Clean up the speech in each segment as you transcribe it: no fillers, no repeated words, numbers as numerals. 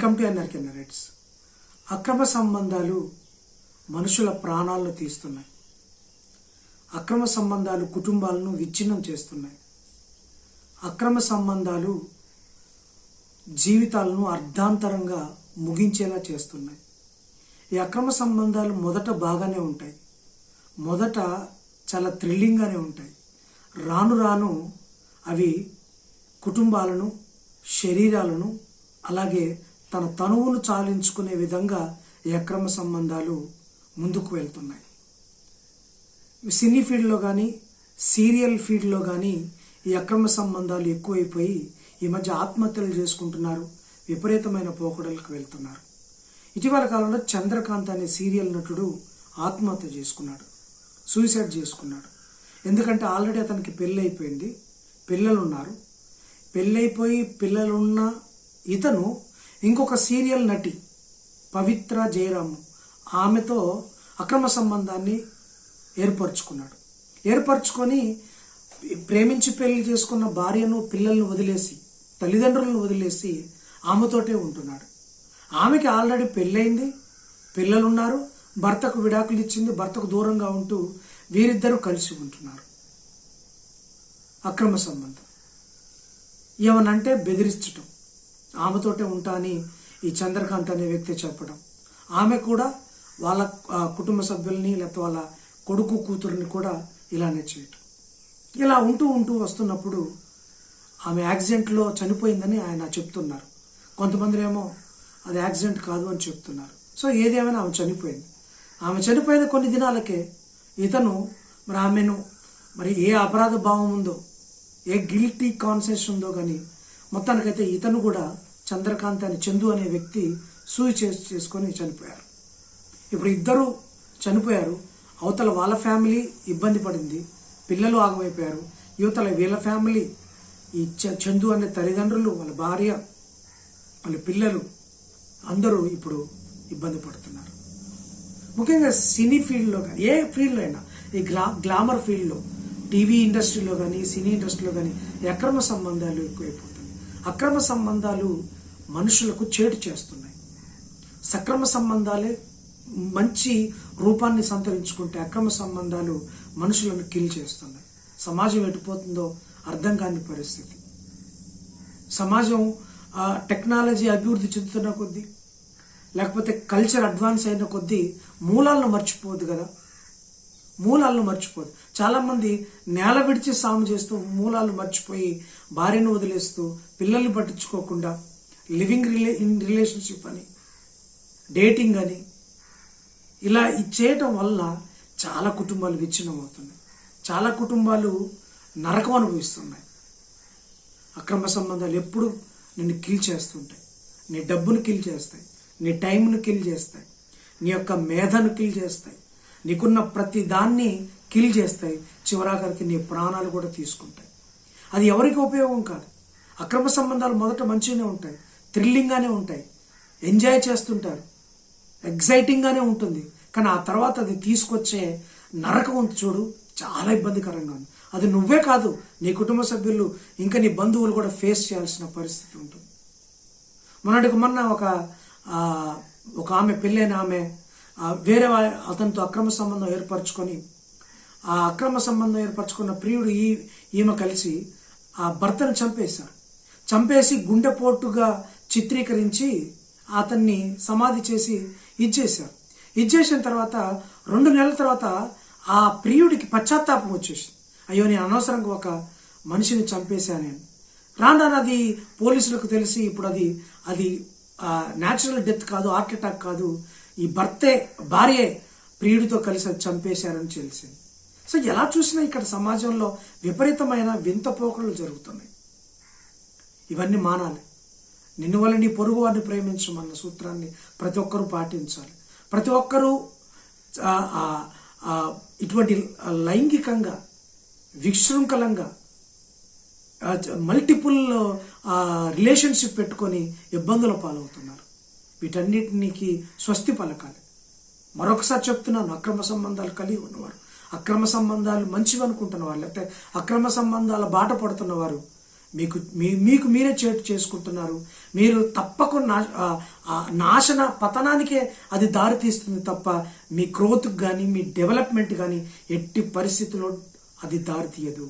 Welcome to NRK narrates. అక్రమ సంబంధాలు మనుషుల ప్రాణాలను తీస్తున్నాయి. అక్రమ సంబంధాలు కుటుంబాలను విచ్ఛిన్నం చేస్తున్నాయి. అక్రమ సంబంధాలు జీవితాలను అర్ధాంతరంగా ముగించేలా చేస్తున్నాయి. ఈ అక్రమ సంబంధాలు మొదట బాగానే ఉంటాయి, మొదట చాలా థ్రిల్లింగ్గానే ఉంటాయి. రాను రాను అవి కుటుంబాలను, శరీరాలను, అలాగే తన తనువును చాలించుకునే విధంగా ఈ అక్రమ సంబంధాలు ముందుకు వెళ్తున్నాయి. సినీ ఫీల్డ్లో కానీ, సీరియల్ ఫీల్డ్లో కానీ ఈ అక్రమ సంబంధాలు ఎక్కువైపోయి ఈ మధ్య ఆత్మహత్యలు చేసుకుంటున్నారు, విపరీతమైన పోకడలకు వెళ్తున్నారు. ఇటీవల కాలంలో చంద్రకాంత్ అనే సీరియల్ నటుడు ఆత్మహత్య చేసుకున్నాడు, సూసైడ్ చేసుకున్నాడు. ఎందుకంటే ఆల్రెడీ అతనికి పెళ్ళి అయిపోయింది, పిల్లలు ఉన్నారు. పెళ్ళైపోయి పిల్లలున్న ఇతను ఇంకొక సీరియల్ నటి పవిత్ర జయరాము, ఆమెతో అక్రమ సంబంధాన్ని ఏర్పరచుకొని ప్రేమించి పెళ్లి చేసుకున్న భార్యను, పిల్లలను వదిలేసి, తల్లిదండ్రులను వదిలేసి ఆమెతోటే ఉంటున్నాడు. ఆమెకి ఆల్రెడీ పెళ్ళయింది, పిల్లలున్నారు, భర్తకు విడాకులు ఇచ్చింది, భర్తకు దూరంగా ఉంటూ వీరిద్దరూ కలిసి ఉంటున్నారు. అక్రమ సంబంధం ఏమనంటే బెదిరించటం, ఆమెతోటే ఉంటా అని ఈ చంద్రకాంత్ అనే వ్యక్తి చెప్పడం, ఆమె కూడా వాళ్ళ కుటుంబ సభ్యుల్ని లేకపోతే వాళ్ళ కొడుకు కూతురుని కూడా ఇలానే చేయటం. ఇలా ఉంటూ వస్తున్నప్పుడు ఆమె యాక్సిడెంట్లో చనిపోయిందని ఆయన చెప్తున్నారు. కొంతమంది ఏమో అది యాక్సిడెంట్ కాదు అని చెప్తున్నారు. సో ఏదేమైనా ఆమె చనిపోయింది. ఆమె చనిపోయిన కొన్ని దినాలకే ఇతను ఆమెను ఏ అపరాధ భావం ఉందో, ఏ గిల్టీ కాన్షియస్ ఉందో కానీ మొత్తానికైతే ఇతను కూడా చంద్రకాంత్ అని చందు అనే వ్యక్తి సూసైడ్ చేసుకొని చనిపోయారు. ఇప్పుడు ఇద్దరు చనిపోయారు. అవతల వాళ్ళ ఫ్యామిలీ ఇబ్బంది పడింది, పిల్లలు ఆగమైపోయారు. యువతల వీళ్ళ ఫ్యామిలీ, ఈ చందు అనే తల్లిదండ్రులు, వాళ్ళ భార్య, వాళ్ళ పిల్లలు అందరూ ఇప్పుడు ఇబ్బంది పడుతున్నారు. ముఖ్యంగా సినీ ఫీల్డ్లో కానీ, ఏ ఫీల్డ్లో అయినా, ఈ గ్లామర్ ఫీల్డ్లో, టీవీ ఇండస్ట్రీలో కానీ, సినీ ఇండస్ట్రీలో కానీ అక్రమ సంబంధాలు ఎక్కువైపోతాయి. అక్రమ సంబంధాలు మనుషులకు చేటు చేస్తున్నాయి. సక్రమ సంబంధాలే మంచి రూపాన్ని సంతరించుకుంటే అక్రమ సంబంధాలు మనుషులను కిల్ చేస్తున్నాయి. సమాజం ఎటుపోతుందో అర్థం కాని పరిస్థితి. సమాజం టెక్నాలజీ అభివృద్ధి చెందుతున్న కొద్దీ, లేకపోతే కల్చర్ అడ్వాన్స్ అయిన కొద్దీ మూలాలను మర్చిపోదు కదా, మూలాలను మర్చిపోదు. చాలామంది నేల విడిచి సాము చేస్తూ మూలాలు మర్చిపోయి భార్యను వదిలేస్తూ, పిల్లల్ని పట్టించుకోకుండా లివింగ్ రిలేషన్షిప్ అని, డేటింగ్ అని ఇలా చేయటం వల్ల చాలా కుటుంబాలు విచ్ఛిన్నం అవుతున్నాయి. చాలా కుటుంబాలు నరకం అనుభవిస్తున్నాయి. అక్రమ సంబంధాలు ఎప్పుడు నిన్ను కిల్ చేస్తుంటాయి. నీ డబ్బును కిల్ చేస్తాయి, నీ టైంను కిల్ చేస్తాయి, నీ యొక్క మేధను కిల్ చేస్తాయి, నీకున్న ప్రతి దాన్ని కిల్ చేస్తాయి. చివరాఖరికి నీ ప్రాణాలు కూడా తీసుకుంటాయి. అది ఎవరికి ఉపయోగం కాదు. అక్రమ సంబంధాలు మొదట మంచిగానే ఉంటాయి, థ్రిల్లింగ్గానే ఉంటాయి, ఎంజాయ్ చేస్తుంటారు, ఎగ్జైటింగ్గానే ఉంటుంది. కానీ ఆ తర్వాత అది తీసుకొచ్చే నరకం ఉంది చూడు, చాలా ఇబ్బందికరంగా ఉంది. అది నువ్వే కాదు, నీ కుటుంబ సభ్యులు, ఇంకా నీ బంధువులు కూడా ఫేస్ చేయాల్సిన పరిస్థితి ఉంటుంది. మొన్న ఒక ఆమె, పెళ్ళైన ఆమె వేరే అతనితో అక్రమ సంబంధం ఏర్పరచుకొని, ఆ అక్రమ సంబంధం ఏర్పరచుకున్న ప్రియుడు ఈమె కలిసి ఆ భర్తను చంపేసి గుండెపోటుగా చిత్రీకరించి అతన్ని సమాధి చేసి ఇచ్చేసిన తర్వాత 2 నెలల తర్వాత ఆ ప్రియుడికి పశ్చాత్తాపం వచ్చేసి, అయ్యో నేను అనవసరంగా ఒక మనిషిని చంపేశాను. రాను అది పోలీసులకు తెలిసి ఇప్పుడు అది న్యాచురల్ డెత్ కాదు, హార్ట్ అటాక్ కాదు, ఈ భార్యే ప్రియుడితో కలిసి అది చంపేశారని తెలిసింది. సో ఎలా చూసినా ఇక్కడ సమాజంలో విపరీతమైన వింత పోకడలు జరుగుతున్నాయి. ఇవన్నీ మానాలి. నిన్ను వల్ల నీ పొరుగు వారిని ప్రేమించమన్న సూత్రాన్ని ప్రతి ఒక్కరూ పాటించాలి. ప్రతి ఒక్కరూ ఇటువంటి లైంగికంగా, విశృంఖలంగా, మల్టిపుల్ రిలేషన్షిప్ పెట్టుకొని ఇబ్బందుల పాలవుతున్నారు. వీటన్నిటికి స్వస్తి పలకాలి. మరొకసారి చెప్తున్నాను, అక్రమ సంబంధాలు కలిగి ఉన్నవారు, అక్రమ సంబంధాలు మంచివి అనుకుంటున్నవారు, లేకపోతే అక్రమ సంబంధాల బాట పడుతున్నవారు మీకు మీరే చేటు చేసుకుంటున్నారు. మీరు తప్పకుండా నాశన పతనానికే అది దారి తీస్తుంది తప్ప మీ గ్రోత్కి కానీ మీ డెవలప్మెంట్ కానీ ఎట్టి పరిస్థితుల్లో అది దారి తీయదు.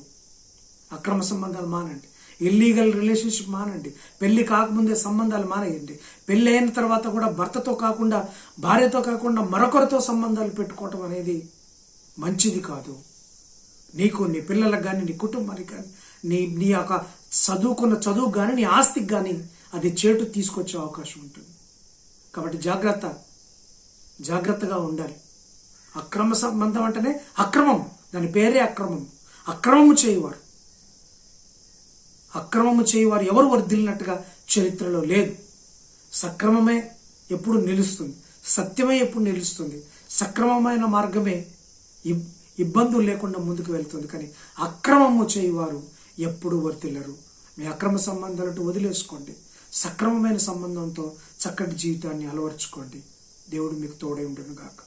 అక్రమ సంబంధాలు మానండి, ఇల్లీగల్ రిలేషన్షిప్ మానండి, పెళ్లి కాకముందే సంబంధాలు మానేయండి. పెళ్లి అయిన తర్వాత కూడా భర్తతో కాకుండా భార్యతో కాకుండా మరొకరితో సంబంధాలు పెట్టుకోవటం అనేది మంచిది కాదు. నీకు, నీ పిల్లలకు కానీ, నీ కుటుంబానికి కానీ, నీ యొక్క చదువుకున్న చదువుకు కానీ, నీ ఆస్తికి కానీ అది చేటు తీసుకొచ్చే అవకాశం ఉంటుంది. కాబట్టి జాగ్రత్తగా ఉండాలి. అక్రమ సంబంధం అంటేనే అక్రమం, దాని పేరే అక్రమం. అక్రమము చేయవారు ఎవరు వర్ధిల్లినట్టుగా చరిత్రలో లేదు. సక్రమమే ఎప్పుడు నిలుస్తుంది, సత్యమే ఎప్పుడు నిలుస్తుంది, సక్రమమైన మార్గమే ఇబ్బందులు లేకుండా ముందుకు వెళ్తుంది. కానీ అక్రమము చేయవారు ఎప్పుడు వర్తిల్లరు. మీ అక్రమ సంబంధాలను వదిలేసుకోండి, సక్రమమైన సంబంధంతో చక్కటి జీవితాన్ని అలవర్చుకోండి. దేవుడు మీకు తోడై ఉండును గాక.